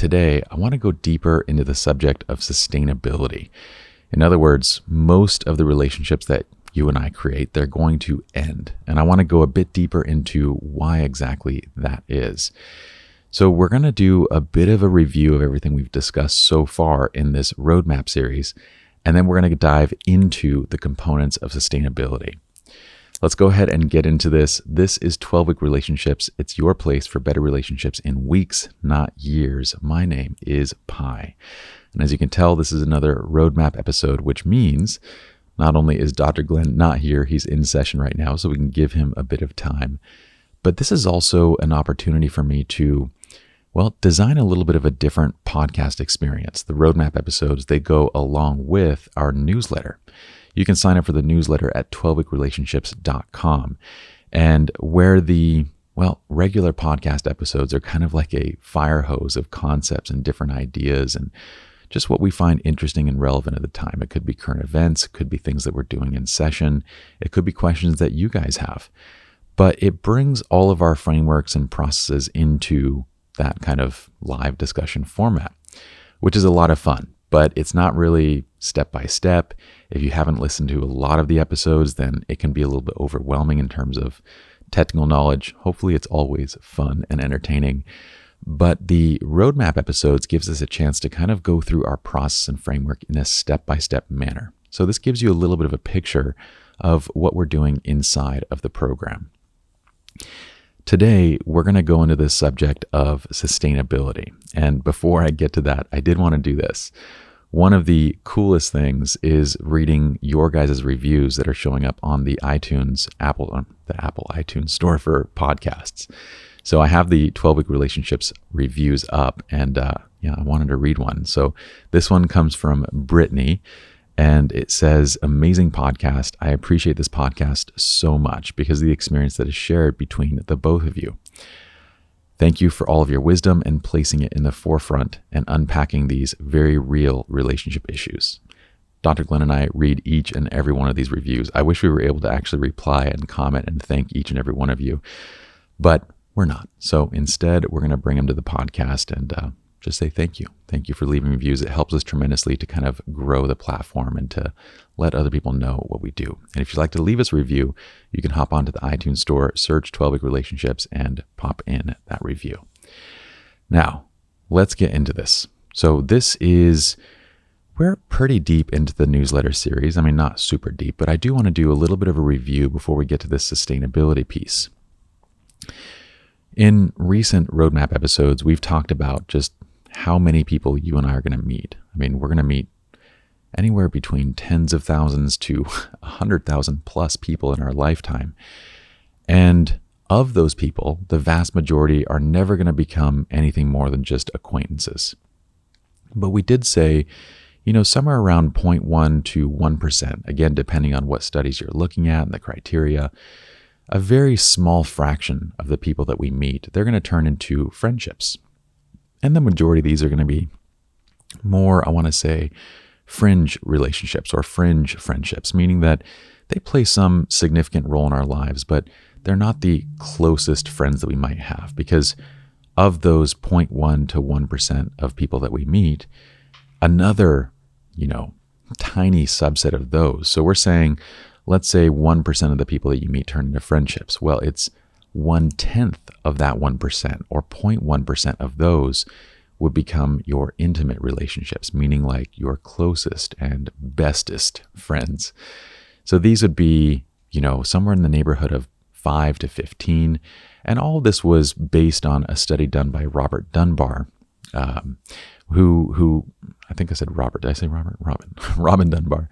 today I want to go deeper into the subject of sustainability. In other words, most of the relationships that you and I create, they're going to end. And I want to go a bit deeper into why exactly that is. So we're going to do a bit of a review of everything we've discussed so far in this roadmap series, and then we're going to dive into the components of sustainability. Let's go ahead and get into this. This is 12-Week Relationships. It's your place for better relationships in weeks, not years. My name is Pi. And as you can tell, this is another roadmap episode, which means not only is Dr. Glenn not here, he's in session right now, so we can give him a bit of time. But this is also an opportunity for me to, design a little bit of a different podcast experience. The roadmap episodes, they go along with our newsletter. You can sign up for the newsletter at 12weekrelationships.com. And where the, regular podcast episodes are kind of like a fire hose of concepts and different ideas and just what we find interesting and relevant at the time. It could be current events, it could be things that we're doing in session, it could be questions that you guys have. But it brings all of our frameworks and processes into that kind of live discussion format, which is a lot of fun. But it's not really step by step. If you haven't listened to a lot of the episodes, then it can be a little bit overwhelming in terms of technical knowledge. Hopefully it's always fun and entertaining. But the roadmap episodes gives us a chance to kind of go through our process and framework in a step-by-step manner. So this gives you a little bit of a picture of what we're doing inside of the program. Today, we're going to go into this subject of sustainability. And before I get to that, I did want to do this. One of the coolest things is reading your guys' reviews that are showing up on the Apple iTunes store for podcasts. So I have the 12-Week Relationships reviews up, and I wanted to read one. So this one comes from Brittany, and it says, "Amazing podcast. I appreciate this podcast so much because of the experience that is shared between the both of you. Thank you for all of your wisdom and placing it in the forefront and unpacking these very real relationship issues." Dr. Glenn and I read each and every one of these reviews. I wish we were able to actually reply and comment and thank each and every one of you, but we're not. So instead, we're going to bring them to the podcast and just say thank you. Thank you for leaving reviews. It helps us tremendously to kind of grow the platform and to let other people know what we do. And if you'd like to leave us a review, you can hop onto the iTunes store, search 12-Week Relationships, and pop in that review. Now, let's get into this. So we're pretty deep into the newsletter series. I mean, not super deep, but I do want to do a little bit of a review before we get to this sustainability piece. In recent roadmap episodes, we've talked about just how many people you and I are going to meet. I mean, we're going to meet anywhere between tens of thousands to 100,000 plus people in our lifetime. And of those people, the vast majority are never going to become anything more than just acquaintances. But we did say, somewhere around 0.1 to 1%, again, depending on what studies you're looking at and the criteria, a very small fraction of the people that we meet, they're going to turn into friendships. And the majority of these are going to be more, I want to say, fringe relationships or fringe friendships, meaning that they play some significant role in our lives, but they're not the closest friends that we might have, because of those 0.1 to 1% of people that we meet, another, tiny subset of those. So we're saying, let's say 1% of the people that you meet turn into friendships. Well, it's 1/10 of that 1% or 0.1% of those would become your intimate relationships, meaning like your closest and bestest friends. So these would be, somewhere in the neighborhood of 5 to 15. And all of this was based on a study done by Robert Dunbar, who I think I said Robert. Did I say Robert? Robin Dunbar.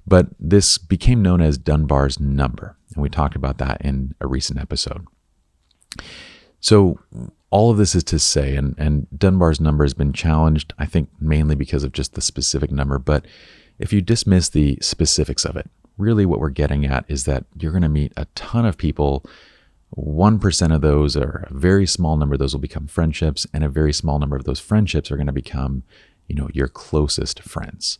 But this became known as Dunbar's number. And we talked about that in a recent episode. So all of this is to say, and Dunbar's number has been challenged, I think mainly because of just the specific number. But if you dismiss the specifics of it, really what we're getting at is that you're going to meet a ton of people. 1% of those, or a very small number of those, will become friendships, and a very small number of those friendships are going to become, your closest friends.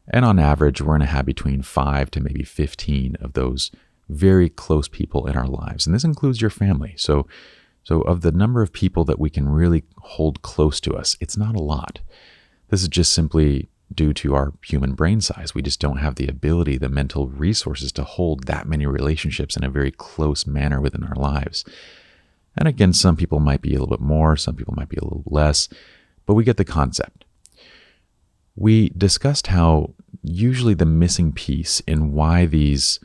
And on average, we're going to have between 5 to maybe 15 of those very close people in our lives. And this includes your family. So So of the number of people that we can really hold close to us, it's not a lot. This is just simply due to our human brain size. We just don't have the ability, the mental resources to hold that many relationships in a very close manner within our lives. And again, some people might be a little bit more, some people might be a little less, but we get the concept. We discussed how usually the missing piece in why these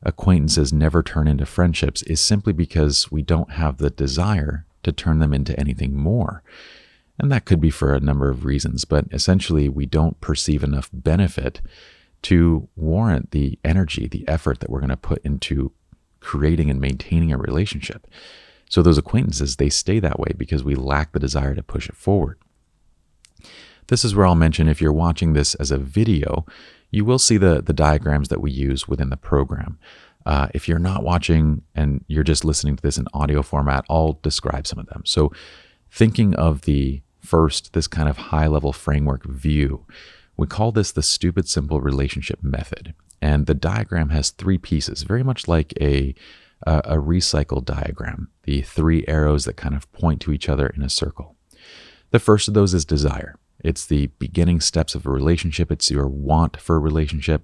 acquaintances never turn into friendships is simply because we don't have the desire to turn them into anything more. And that could be for a number of reasons, but essentially we don't perceive enough benefit to warrant the energy, the effort that we're going to put into creating and maintaining a relationship. So those acquaintances, they stay that way because we lack the desire to push it forward. This is where I'll mention, if you're watching this as a video, you will see the diagrams that we use within the program. If you're not watching and you're just listening to this in audio format, I'll describe some of them. So thinking of this kind of high-level framework view, we call this the STUPD-SIMPLE relationship method. And the diagram has 3 pieces, very much like a recycle diagram, the 3 arrows that kind of point to each other in a circle. The first of those is desire. It's the beginning steps of a relationship. It's your want for a relationship,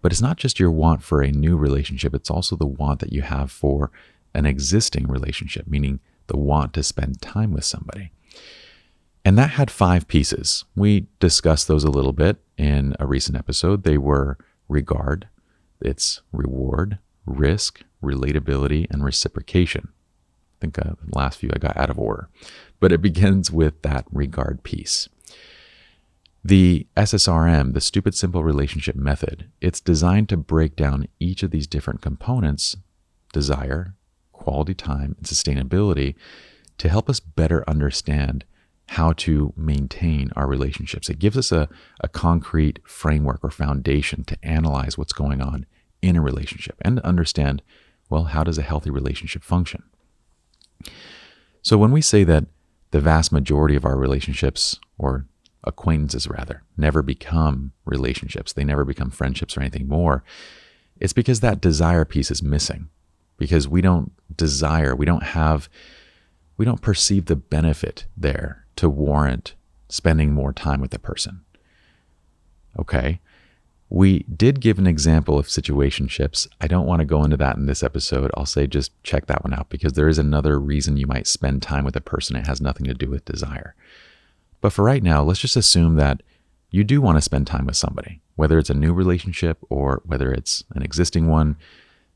but it's not just your want for a new relationship. It's also the want that you have for an existing relationship, meaning the want to spend time with somebody. And that had 5 pieces. We discussed those a little bit in a recent episode. They were regard, it's reward, risk, relatability, and reciprocation. I think the last few I got out of order, but it begins with that regard piece. The S.S.R.M, the STUPD-SIMPLE relationship method, it's designed to break down each of these different components, desire, quality time, and sustainability, to help us better understand how to maintain our relationships. It gives us a concrete framework or foundation to analyze what's going on in a relationship and to understand, well, how does a healthy relationship function? So when we say that the vast majority of our relationships, or acquaintances rather, never become relationships, they never become friendships or anything more, it's because that desire piece is missing. Because we don't desire, we don't perceive the benefit there to warrant spending more time with the person. Okay, we did give an example of situationships. I don't want to go into that in this episode. I'll say just check that one out, because there is another reason you might spend time with a person. It has nothing to do with desire. But for right now, let's just assume that you do want to spend time with somebody, whether it's a new relationship or whether it's an existing one.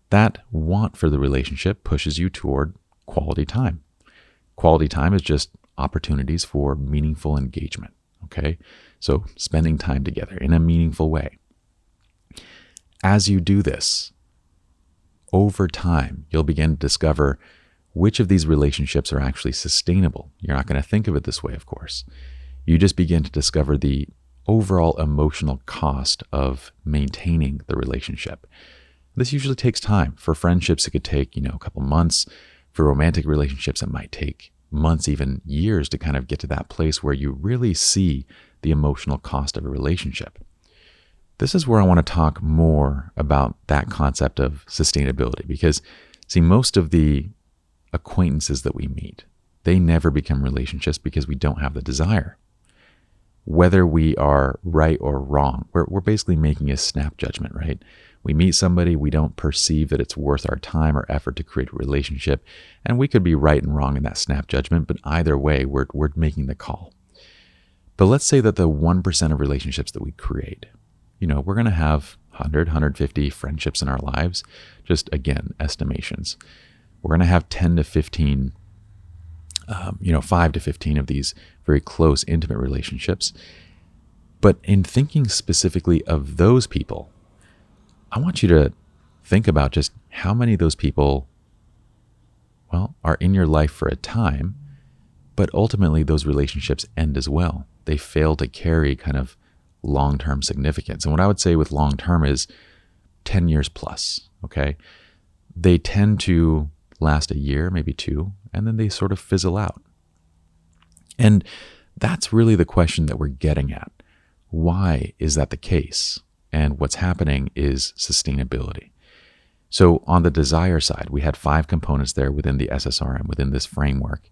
That want for the relationship pushes you toward quality time. Quality time is just opportunities for meaningful engagement, okay? So spending time together in a meaningful way. As you do this, over time, you'll begin to discover which of these relationships are actually sustainable. You're not going to think of it this way, of course. You just begin to discover the overall emotional cost of maintaining the relationship. This usually takes time. For friendships, it could take, a couple months. For romantic relationships, it might take months, even years, to kind of get to that place where you really see the emotional cost of a relationship. This is where I want to talk more about that concept of sustainability, because, see, most of the acquaintances that we meet, they never become relationships because we don't have the desire. Whether we are right or wrong, we're basically making a snap judgment, right? We meet somebody, we don't perceive that it's worth our time or effort to create a relationship, and we could be right and wrong in that snap judgment, but either way, we're making the call. But let's say that the 1% of relationships that we create, we're going to have 100, 150 friendships in our lives, just again, estimations. We're going to have 10 to 15, 5 to 15 of these very close, intimate relationships. But in thinking specifically of those people, I want you to think about just how many of those people, are in your life for a time, but ultimately those relationships end as well. They fail to carry kind of long-term significance. And what I would say with long-term is 10 years plus, okay? They tend to last a year, maybe 2, and then they sort of fizzle out. And that's really the question that we're getting at. Why is that the case? And what's happening is sustainability. So on the desire side, we had 5 components there within the S.S.R.M, within this framework.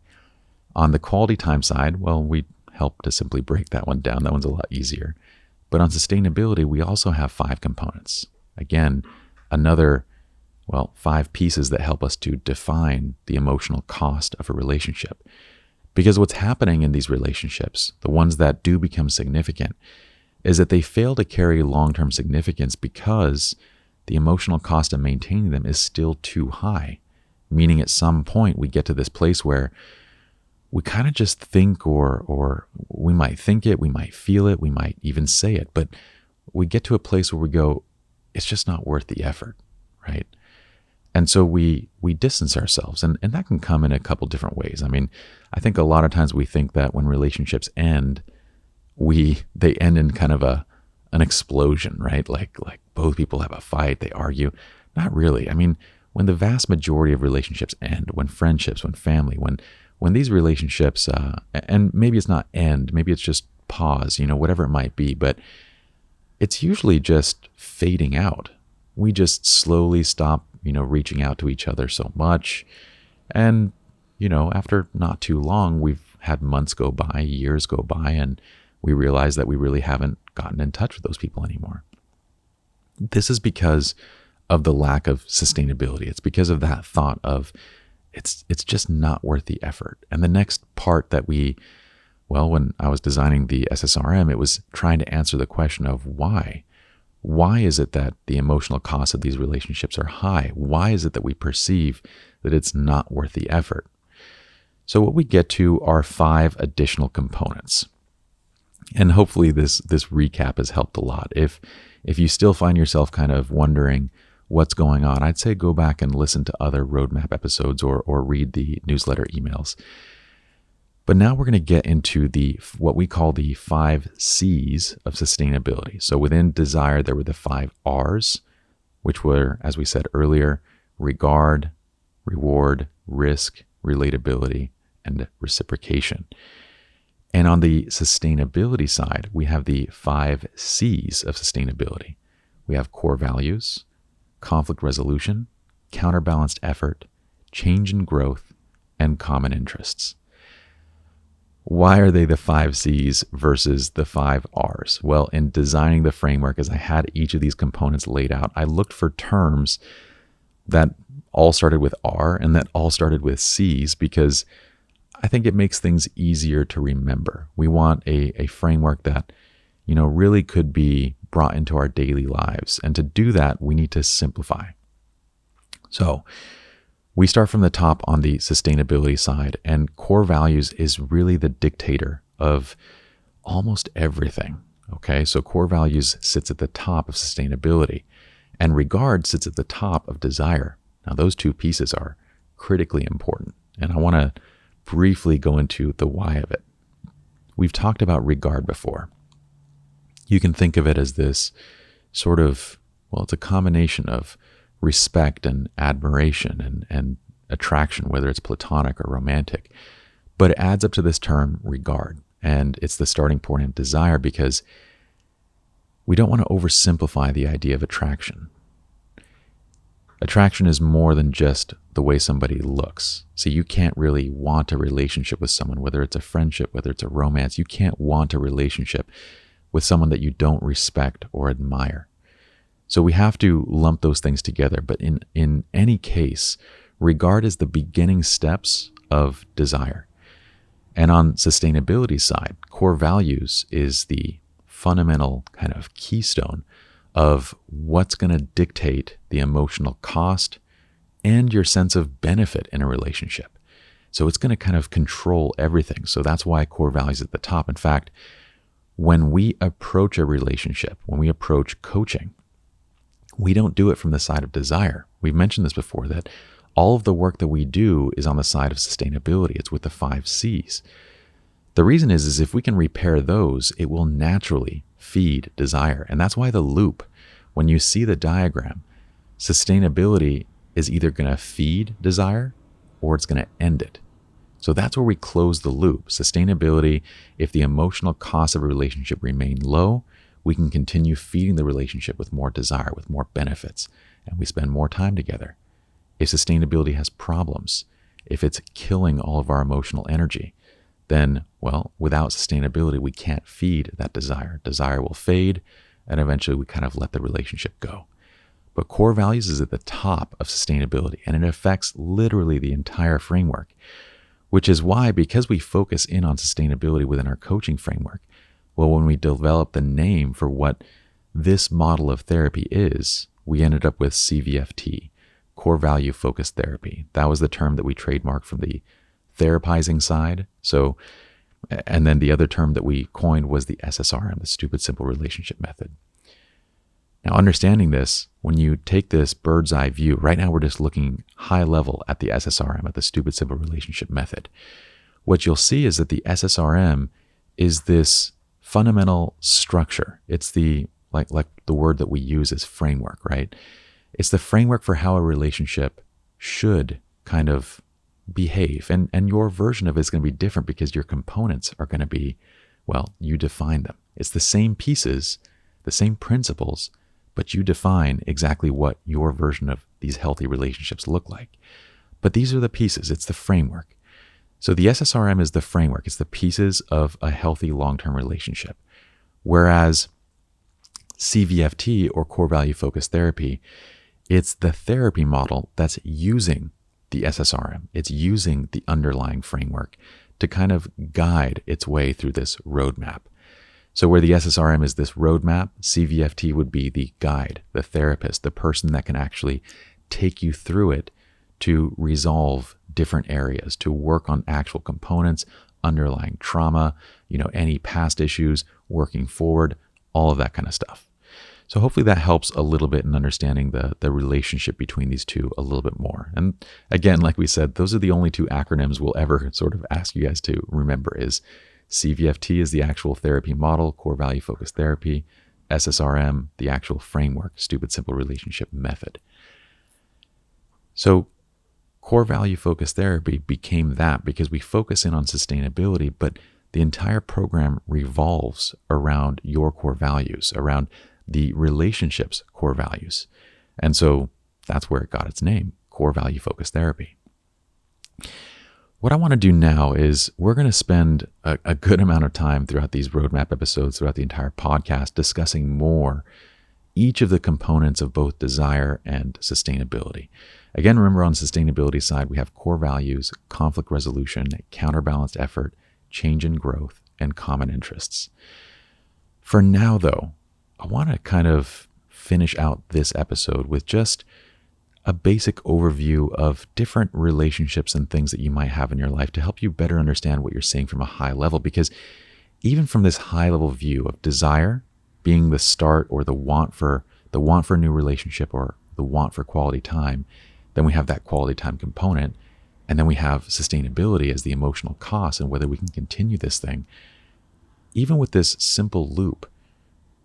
On the quality time side, well, we help to simply break that one down. That one's a lot easier. But on sustainability, we also have 5 components. Again, another, 5 pieces that help us to define the emotional cost of a relationship. Because what's happening in these relationships, the ones that do become significant, is that they fail to carry long-term significance because the emotional cost of maintaining them is still too high. Meaning at some point we get to this place where we kind of just think, or we might think it, we might feel it, we might even say it, but we get to a place where we go, it's just not worth the effort, right? And so we distance ourselves, and that can come in a couple different ways. I mean, I think a lot of times we think that when relationships end, they end in kind of an explosion, right? Like both people have a fight, they argue. Not really. I mean, when the vast majority of relationships end, when friendships, when family, when these relationships, and maybe it's not end, maybe it's just pause, whatever it might be, but it's usually just fading out. We just slowly stop, reaching out to each other so much. And, after not too long, we've had months go by, years go by, and we realize that we really haven't gotten in touch with those people anymore. This is because of the lack of sustainability. It's because of that thought of it's just not worth the effort. And the next part that when I was designing the S.S.R.M, it was trying to answer the question of why. Why is it that the emotional costs of these relationships are high? Why is it that we perceive that it's not worth the effort? So what we get to are 5 additional components. And hopefully this recap has helped a lot. If you still find yourself kind of wondering what's going on, I'd say go back and listen to other roadmap episodes or read the newsletter emails. But now we're going to get into what we call the 5 C's of sustainability. So within desire, there were the 5 R's, which were, as we said earlier, regard, reward, risk, relatability, and reciprocation. And on the sustainability side, we have the 5 C's of sustainability. We have core values, conflict resolution, counterbalanced effort, change and growth, and common interests. Why are they the 5 C's versus the 5 R's? Well, in designing the framework, as I had each of these components laid out, I looked for terms that all started with R and that all started with C's because I think it makes things easier to remember. We want a framework that, really could be brought into our daily lives. And to do that, we need to simplify. So we start from the top on the sustainability side, and core values is really the dictator of almost everything. Okay, so core values sits at the top of sustainability, and regard sits at the top of desire. Now, those 2 pieces are critically important, and I want to briefly go into the why of it. We've talked about regard before. You can think of it as this sort of, it's a combination of respect and admiration and attraction, whether it's platonic or romantic, but it adds up to this term regard, and it's the starting point in desire because we don't want to oversimplify the idea of attraction. Attraction is more than just the way somebody looks. See, you can't really want a relationship with someone, whether it's a friendship, whether it's a romance. You can't want a relationship with someone that you don't respect or admire. So we have to lump those things together. But in any case, regard is the beginning steps of desire. And on sustainability side, core values is the fundamental kind of keystone of what's going to dictate the emotional cost and your sense of benefit in a relationship. So it's going to kind of control everything. So that's why core values at the top. In fact, when we approach a relationship, when we approach coaching, we don't do it from the side of desire. We've mentioned this before, that all of the work that we do is on the side of sustainability. It's with the 5 C's. The reason is if we can repair those, it will naturally feed desire. And that's why the loop, when you see the diagram, sustainability is either going to feed desire or it's going to end it. So that's where we close the loop. Sustainability, if the emotional costs of a relationship remain low, we can continue feeding the relationship with more desire, with more benefits. and we spend more time together. If sustainability has problems, if it's killing all of our emotional energy, then, well, without sustainability, we can't feed that desire. Desire will fade, and eventually we kind of let the relationship go. But core values is at the top of sustainability, and it affects literally the entire framework, which is why, because we focus in on sustainability within our coaching framework, well, when we develop the name for what this model of therapy is, we ended up with C.V.F.T, Core Value Focused Therapy. That was the term that we trademarked from the therapizing side. So, and then the other term that we coined was the S.S.R.M, the Stupid Simple Relationship Method. Now, understanding this, when you take this bird's eye view, right now we're just looking high level at the S.S.R.M, at the Stupid Simple Relationship Method. What you'll see is that the S.S.R.M is this fundamental structure. It's the, like the word that we use is framework, right? It's the framework for how a relationship should kind of behave. And your version of it is going to be different because your components are going to be, well, you define them. It's the same pieces, the same principles, but you define exactly what your version of these healthy relationships look like. But these are the pieces. It's the framework. So the S.S.R.M is the framework. It's the pieces of a healthy long-term relationship. Whereas C.V.F.T, or Core Value Focused Therapy, it's the therapy model that's using the S.S.R.M. It's using the underlying framework to kind of guide its way through this roadmap. So where the S.S.R.M is this roadmap, C.V.F.T would be the guide, the therapist, the person that can actually take you through it to resolve different areas, to work on actual components, underlying trauma, any past issues, working forward, all of that kind of stuff. So hopefully that helps a little bit in understanding the relationship between these two a little bit more. And again, like we said, those are the only two acronyms we'll ever sort of ask you guys to remember is C.V.F.T is the actual therapy model, Core Value Focused Therapy, S.S.R.M, the actual framework, Stupid Simple Relationship Method. So Core Value Focused Therapy became that because we focus in on sustainability, but the entire program revolves around your core values, around the relationship's core values. And so that's where it got its name, Core Value Focused Therapy. What I want to do now is we're going to spend a good amount of time throughout these roadmap episodes, throughout the entire podcast, discussing more each of the components of both desire and sustainability. Again, remember on the sustainability side, we have core values, conflict resolution, counterbalanced effort, change and growth, and common interests. For now, though, I want to kind of finish out this episode with just a basic overview of different relationships and things that you might have in your life to help you better understand what you're seeing from a high level. Because even from this high level view of desire being the start or the want for a new relationship or the want for quality time, then we have that quality time component. And then we have sustainability as the emotional cost and whether we can continue this thing. Even with this simple loop,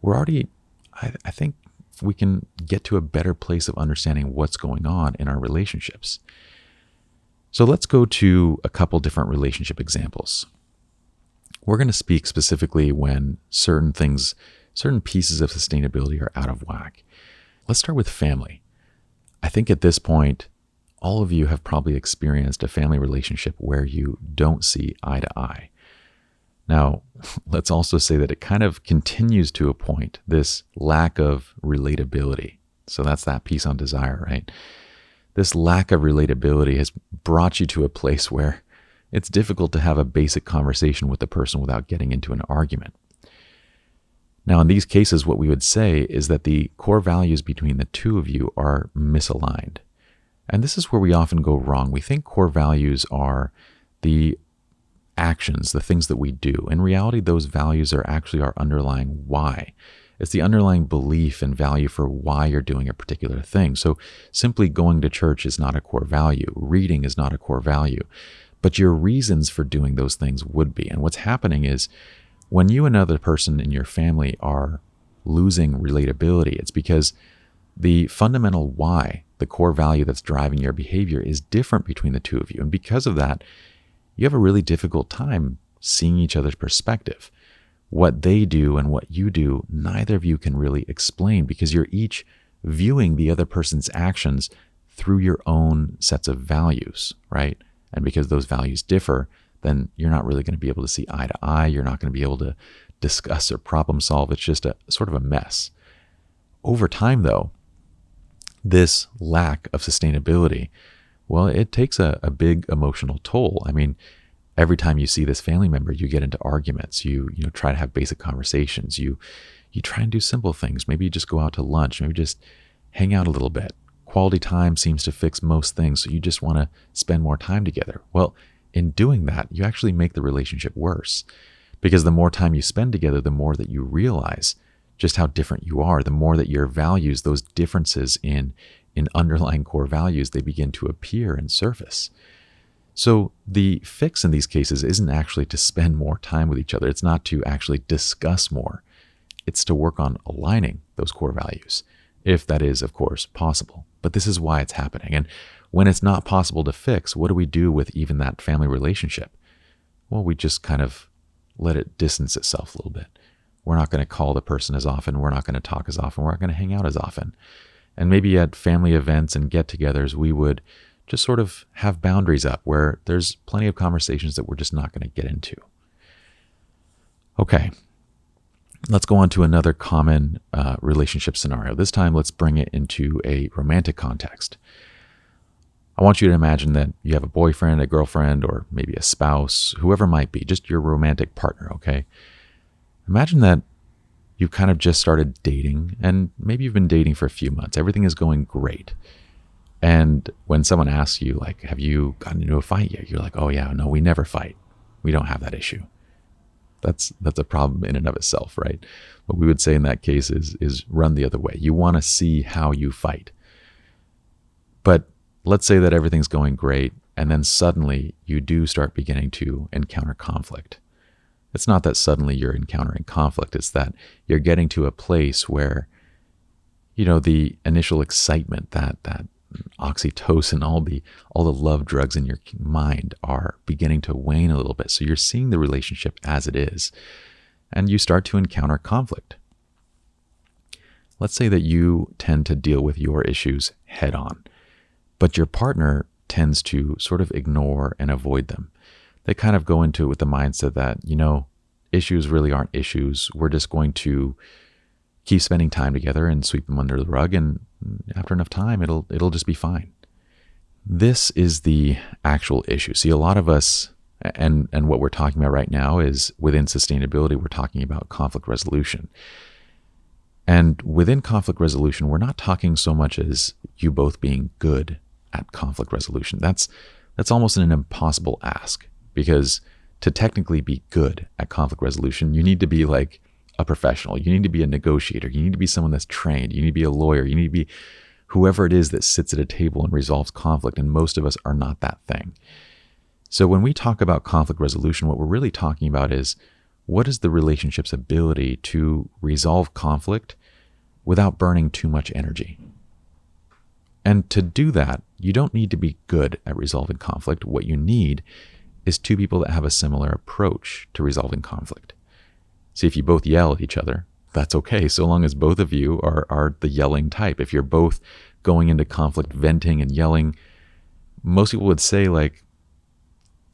we're already, I think we can get to a better place of understanding what's going on in our relationships. So let's go to a couple different relationship examples. We're going to speak specifically when certain pieces of sustainability are out of whack. Let's start with family. I think at this point, all of you have probably experienced a family relationship where you don't see eye to eye. Now, let's also say that it kind of continues to a point, this lack of relatability. So that's that piece on desire, right? This lack of relatability has brought you to a place where it's difficult to have a basic conversation with the person without getting into an argument. Now, in these cases, what we would say is that the core values between the two of you are misaligned. And this is where we often go wrong. We think core values are the actions, the things that we do. In reality, those values are actually our underlying why. It's the underlying belief and value for why you're doing a particular thing. So simply going to church is not a core value. Reading is not a core value. But your reasons for doing those things would be. And what's happening is when you and another person in your family are losing relatability, it's because the fundamental why, the core value that's driving your behavior is different between the two of you. And because of that, you have a really difficult time seeing each other's perspective. What they do and what you do, neither of you can really explain because you're each viewing the other person's actions through your own sets of values, right? And because those values differ, then you're not really going to be able to see eye to eye. You're not going to be able to discuss or problem solve. It's just a sort of a mess. Over time, though, this lack of sustainability, well, it takes a big emotional toll. I mean, every time you see this family member, you get into arguments. You try to have basic conversations. You try and do simple things. Maybe you just go out to lunch. Maybe just hang out a little bit. Quality time seems to fix most things, so you just want to spend more time together. Well, in doing that, you actually make the relationship worse, because the more time you spend together, the more that you realize just how different you are, the more that your values, those differences in underlying core values, they begin to appear and surface. So the fix in these cases isn't actually to spend more time with each other. It's not to actually discuss more. It's to work on aligning those core values, if that is, of course, possible. But this is why it's happening. And when it's not possible to fix, what do we do with even that family relationship? Well, we just kind of let it distance itself a little bit. We're not going to call the person as often. We're not going to talk as often. We're not going to hang out as often. And maybe at family events and get-togethers, we would just sort of have boundaries up where there's plenty of conversations that we're just not going to get into. Okay, let's go on to another common relationship scenario. This time, let's bring it into a romantic context. I want you to imagine that you have a boyfriend, a girlfriend, or maybe a spouse, whoever it might be, just your romantic partner, okay? Imagine that you've kind of just started dating, and maybe you've been dating for a few months. Everything is going great. And when someone asks you, like, have you gotten into a fight yet? You're like, oh yeah, no, we never fight. We don't have that issue. That's a problem in and of itself, right? What we would say in that case is run the other way. You want to see how you fight. But let's say that everything's going great, and then suddenly you do start beginning to encounter conflict. It's not that suddenly you're encountering conflict. It's that you're getting to a place where, the initial excitement, that oxytocin, all the love drugs in your mind are beginning to wane a little bit. So you're seeing the relationship as it is, and you start to encounter conflict. Let's say that you tend to deal with your issues head on, but your partner tends to sort of ignore and avoid them. They kind of go into it with the mindset that, issues really aren't issues. We're just going to keep spending time together and sweep them under the rug, and after enough time, it'll just be fine. This is the actual issue. See, a lot of us, and what we're talking about right now is within sustainability, we're talking about conflict resolution. And within conflict resolution, we're not talking so much as you both being good at conflict resolution. That's almost an impossible ask, because to technically be good at conflict resolution, you need to be like a professional. You need to be a negotiator. You need to be someone that's trained. You need to be a lawyer. You need to be whoever it is that sits at a table and resolves conflict. And most of us are not that thing. So when we talk about conflict resolution, what we're really talking about is, what is the relationship's ability to resolve conflict without burning too much energy? And to do that, you don't need to be good at resolving conflict. What you need is two people that have a similar approach to resolving conflict. See, if you both yell at each other, that's okay, so long as both of you are the yelling type. If you're both going into conflict, venting and yelling, most people would say, like,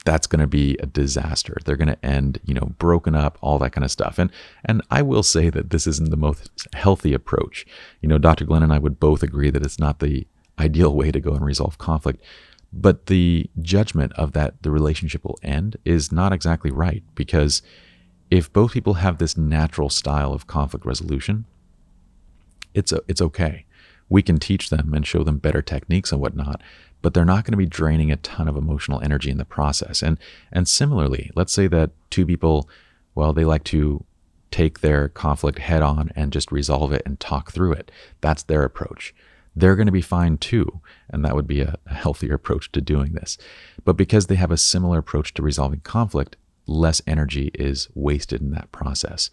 that's going to be a disaster. They're going to end, broken up, all that kind of stuff. And I will say that this isn't the most healthy approach. Dr. Glenn and I would both agree that it's not the ideal way to go and resolve conflict. But the judgment of that the relationship will end is not exactly right, because if both people have this natural style of conflict resolution, it's okay. We can teach them and show them better techniques and whatnot, but they're not going to be draining a ton of emotional energy in the process. And similarly, let's say that two people, well, they like to take their conflict head on and just resolve it and talk through it. That's their approach. They're going to be fine too, and that would be a healthier approach to doing this. But because they have a similar approach to resolving conflict, less energy is wasted in that process.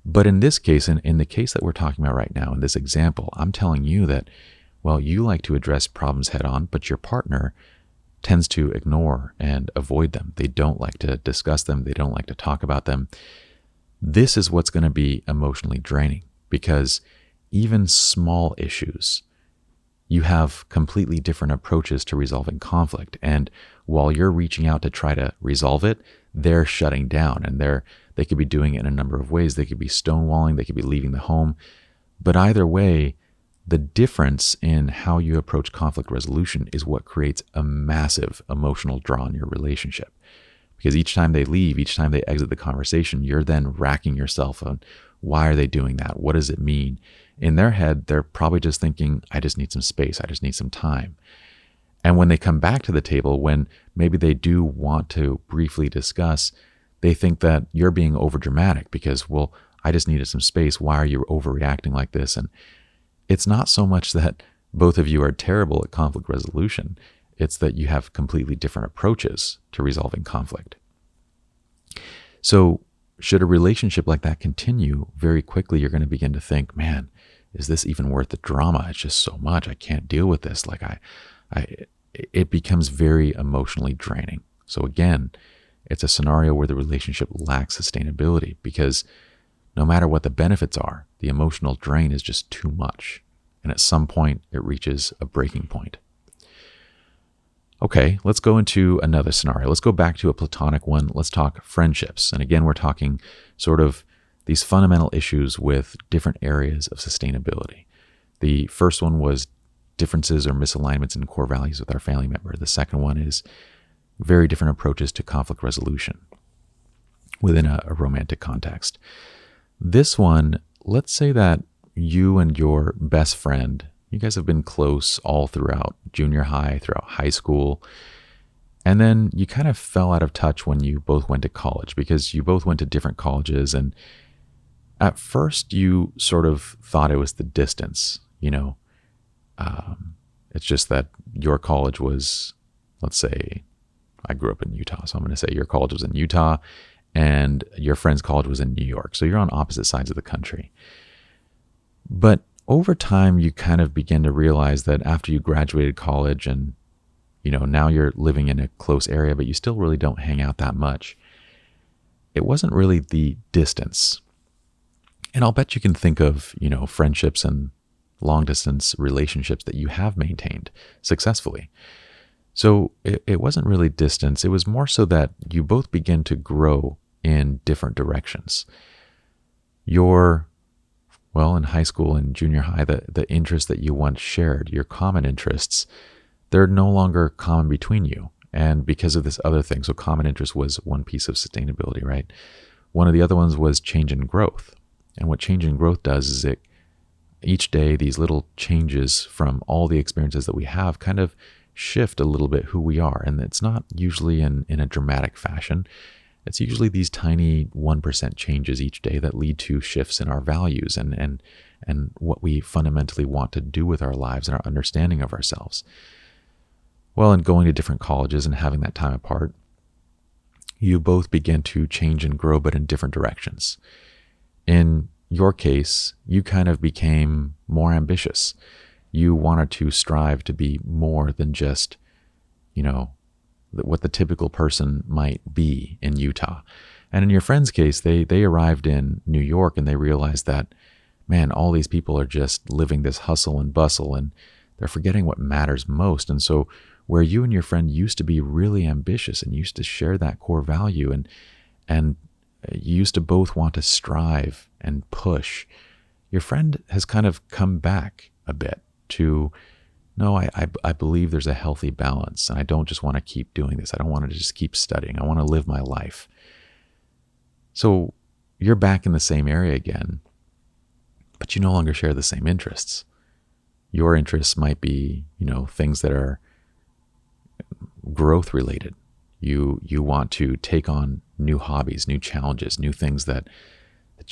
But in this case, in the case that we're talking about right now, in this example, I'm telling you that, well, you like to address problems head on, but your partner tends to ignore and avoid them. They don't like to discuss them. They don't like to talk about them. This is what's going to be emotionally draining, because even small issues, you have completely different approaches to resolving conflict. And while you're reaching out to try to resolve it, they're shutting down, and they could be doing it in a number of ways. They could be stonewalling, they could be leaving the home. But either way, the difference in how you approach conflict resolution is what creates a massive emotional draw in your relationship. Because each time they leave, each time they exit the conversation, you're then racking yourself on, why are they doing that? What does it mean? In their head, they're probably just thinking, I just need some space. I just need some time. And when they come back to the table, when maybe they do want to briefly discuss, they think that you're being overdramatic because, well, I just needed some space. Why are you overreacting like this? And it's not so much that both of you are terrible at conflict resolution. It's that you have completely different approaches to resolving conflict. So should a relationship like that continue, very quickly you're going to begin to think, man, is this even worth the drama? It's just so much. I can't deal with this. Like it becomes very emotionally draining. So again, it's a scenario where the relationship lacks sustainability because no matter what the benefits are, the emotional drain is just too much. And at some point, it reaches a breaking point. Okay, let's go into another scenario. Let's go back to a platonic one. Let's talk friendships. And again, we're talking sort of these fundamental issues with different areas of sustainability. The first one was differences or misalignments in core values with our family member. The second one is very different approaches to conflict resolution within a romantic context. This one, let's say that you and your best friend, you guys have been close all throughout junior high, throughout high school, and then you kind of fell out of touch when you both went to college because you both went to different colleges. And at first you sort of thought it was the distance, it's just that your college was, let's say, I grew up in Utah, so I'm going to say your college was in Utah and your friend's college was in New York. So you're on opposite sides of the country. But over time, you kind of begin to realize that after you graduated college and, now you're living in a close area, but you still really don't hang out that much. It wasn't really the distance. And I'll bet you can think of, friendships and long distance relationships that you have maintained successfully. So it wasn't really distance. It was more so that you both begin to grow in different directions. In high school and junior high, the interests that you once shared, your common interests, they're no longer common between you. And because of this other thing, so common interest was one piece of sustainability, right? One of the other ones was change and growth. And what change and growth does is each day, these little changes from all the experiences that we have kind of shift a little bit who we are. And it's not usually in a dramatic fashion. It's usually these tiny 1% changes each day that lead to shifts in our values and what we fundamentally want to do with our lives and our understanding of ourselves. Well, in going to different colleges and having that time apart, you both begin to change and grow, but in different directions. In your case, you kind of became more ambitious. You wanted to strive to be more than just, what the typical person might be in Utah. And in your friend's case, they arrived in New York and they realized that, man, all these people are just living this hustle and bustle and they're forgetting what matters most. And so where you and your friend used to be really ambitious and used to share that core value and you used to both want to strive and push, your friend has kind of come back a bit to, no, I believe there's a healthy balance and I don't just want to keep doing this. I don't want to just keep studying. I want to live my life. So you're back in the same area again, but you no longer share the same interests. Your interests might be, things that are growth related. You want to take on new hobbies, new challenges, new things that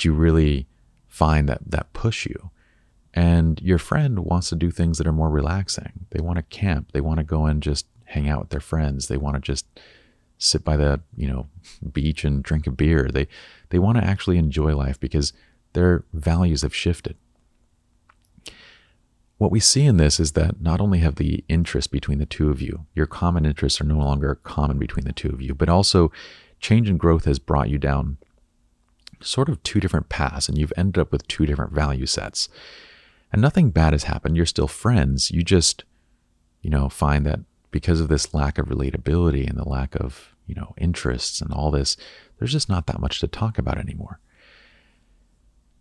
you really find that push you. And your friend wants to do things that are more relaxing. They want to camp. They want to go and just hang out with their friends. They want to just sit by the, beach and drink a beer. They want to actually enjoy life because their values have shifted. What we see in this is that not only have the interests between the two of you, your common interests are no longer common between the two of you, but also change and growth has brought you down sort of two different paths and you've ended up with two different value sets. And nothing bad has happened. You're still friends. You just, find that because of this lack of relatability and the lack of, interests and all this, there's just not that much to talk about anymore.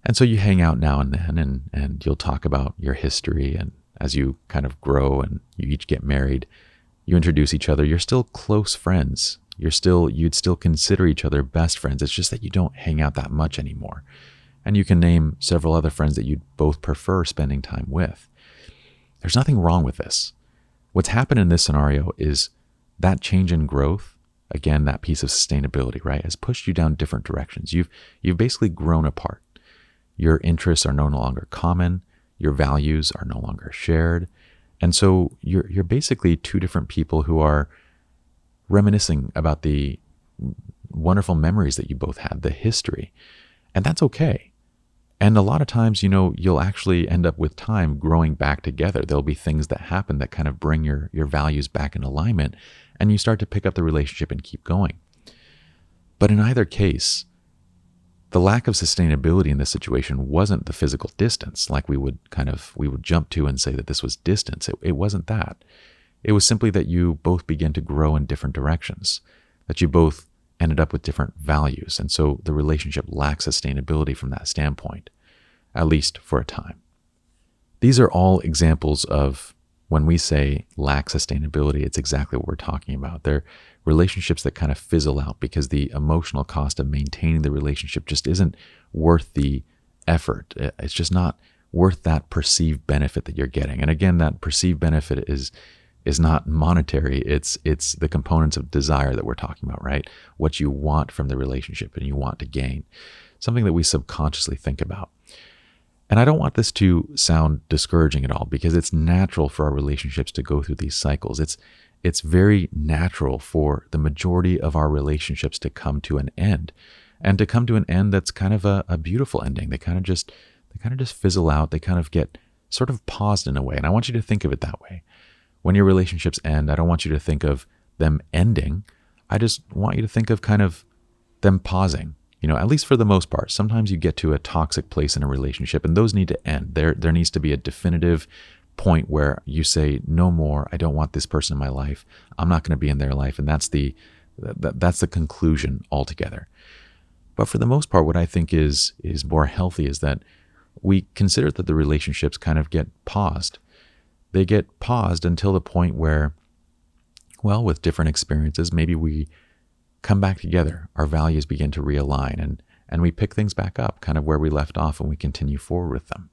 And so you hang out now and then and you'll talk about your history. And as you kind of grow and you each get married, you introduce each other. You're still close friends. You'd still consider each other best friends. It's just that you don't hang out that much anymore. And you can name several other friends that you'd both prefer spending time with. There's nothing wrong with this. What's happened in this scenario is that change in growth, again, that piece of sustainability, right, has pushed you down different directions. You've basically grown apart. Your interests are no longer common. Your values are no longer shared. And so you're basically two different people who are reminiscing about the wonderful memories that you both had, the history. And that's okay. And a lot of times, you'll actually end up with time growing back together. There'll be things that happen that kind of bring your values back in alignment, and you start to pick up the relationship and keep going. But in either case, the lack of sustainability in this situation wasn't the physical distance, like we would jump to and say that this was distance. It wasn't that. It was simply that you both began to grow in different directions, that you both ended up with different values. And so the relationship lacks sustainability from that standpoint, at least for a time. These are all examples of when we say lack sustainability, it's exactly what we're talking about. They're relationships that kind of fizzle out because the emotional cost of maintaining the relationship just isn't worth the effort. It's just not worth that perceived benefit that you're getting. And again, that perceived benefit is not monetary. It's the components of desire that we're talking about, right? What you want from the relationship and you want to gain. Something that we subconsciously think about. And I don't want this to sound discouraging at all, because it's natural for our relationships to go through these cycles. It's very natural for the majority of our relationships to come to an end, and to come to an end that's kind of a beautiful ending. They kind of just fizzle out. They kind of get sort of paused in a way. And I want you to think of it that way. When your relationships end, I don't want you to think of them ending. I just want you to think of kind of them pausing. At least for the most part. Sometimes you get to a toxic place in a relationship and those need to end. There needs to be a definitive point where you say, no more, I don't want this person in my life. I'm not going to be in their life. And that's the conclusion altogether. But for the most part, what I think is more healthy is that we consider that the relationships kind of get paused. They get paused until the point where, well, with different experiences, maybe we come back together, our values begin to realign, and we pick things back up kind of where we left off and we continue forward with them.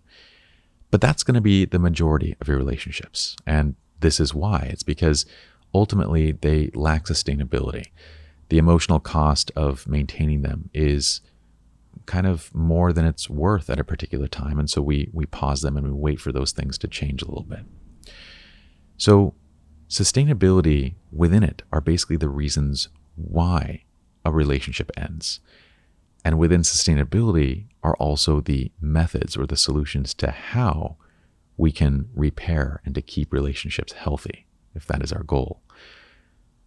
But that's going to be the majority of your relationships. And this is why. It's because ultimately they lack sustainability. The emotional cost of maintaining them is kind of more than it's worth at a particular time. And so we pause them and we wait for those things to change a little bit. So sustainability within it are basically the reasons why a relationship ends. And within sustainability are also the methods or the solutions to how we can repair and to keep relationships healthy, if that is our goal.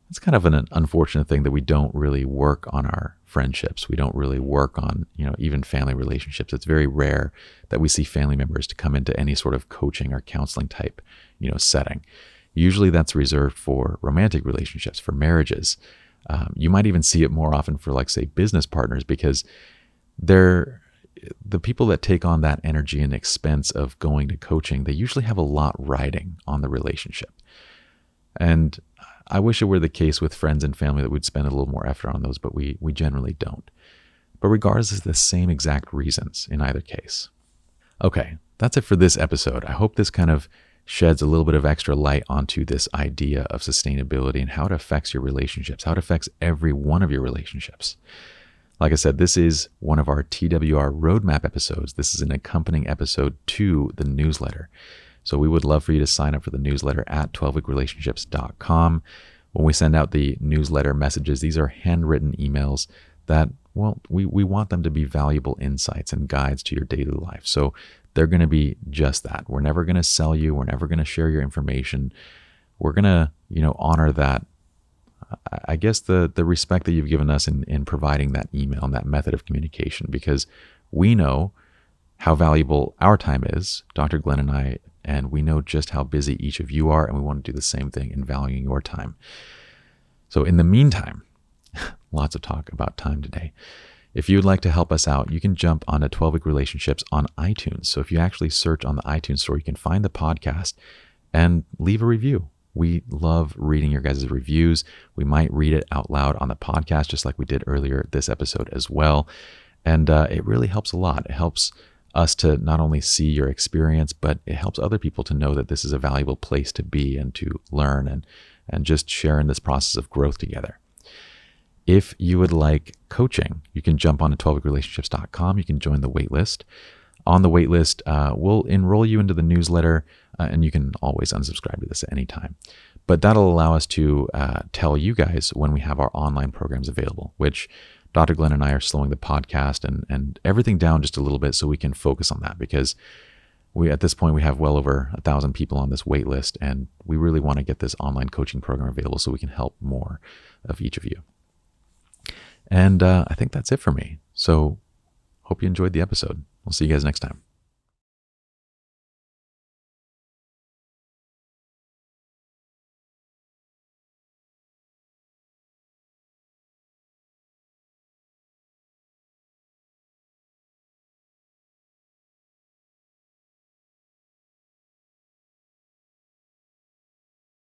It's kind of an unfortunate thing that we don't really work on our friendships. We don't really work on, even family relationships. It's very rare that we see family members to come into any sort of coaching or counseling type, setting. Usually that's reserved for romantic relationships, for marriages. You might even see it more often for, say, business partners, because they're the people that take on that energy and expense of going to coaching. They usually have a lot riding on the relationship. And I wish it were the case with friends and family that we'd spend a little more effort on those, but we generally don't. But regardless, it's the same exact reasons in either case. Okay, that's it for this episode. I hope this kind of sheds a little bit of extra light onto this idea of sustainability and how it affects your relationships, how it affects every one of your relationships. Like I said, this is one of our TWR roadmap episodes. This is an accompanying episode to the newsletter. So we would love for you to sign up for the newsletter at 12weekrelationships.com. When we send out the newsletter messages, these are handwritten emails that, well, we want them to be valuable insights and guides to your daily life. So they're going to be just that. We're never going to sell you. We're never going to share your information. We're going to, honor that, I guess, the respect that you've given us in providing that email and that method of communication, because we know how valuable our time is, Dr. Glenn and I, and we know just how busy each of you are, and we want to do the same thing in valuing your time. So in the meantime, lots of talk about time today. If you would like to help us out, you can jump onto 12-Week Relationships on iTunes. So if you actually search on the iTunes store, you can find the podcast and leave a review. We love reading your guys' reviews. We might read it out loud on the podcast, just like we did earlier this episode as well. And it really helps a lot. It helps us to not only see your experience, but it helps other people to know that this is a valuable place to be and to learn and just share in this process of growth together. If you would like coaching, you can jump on to 12weekrelationships.com. You can join the waitlist. On the waitlist, we'll enroll you into the newsletter, and you can always unsubscribe to this at any time. But that'll allow us to tell you guys when we have our online programs available, which Dr. Glenn and I are slowing the podcast and everything down just a little bit so we can focus on that, because at this point we have well over 1,000 people on this wait list, and we really want to get this online coaching program available so we can help more of each of you. And I think that's it for me. So hope you enjoyed the episode. We'll see you guys next time.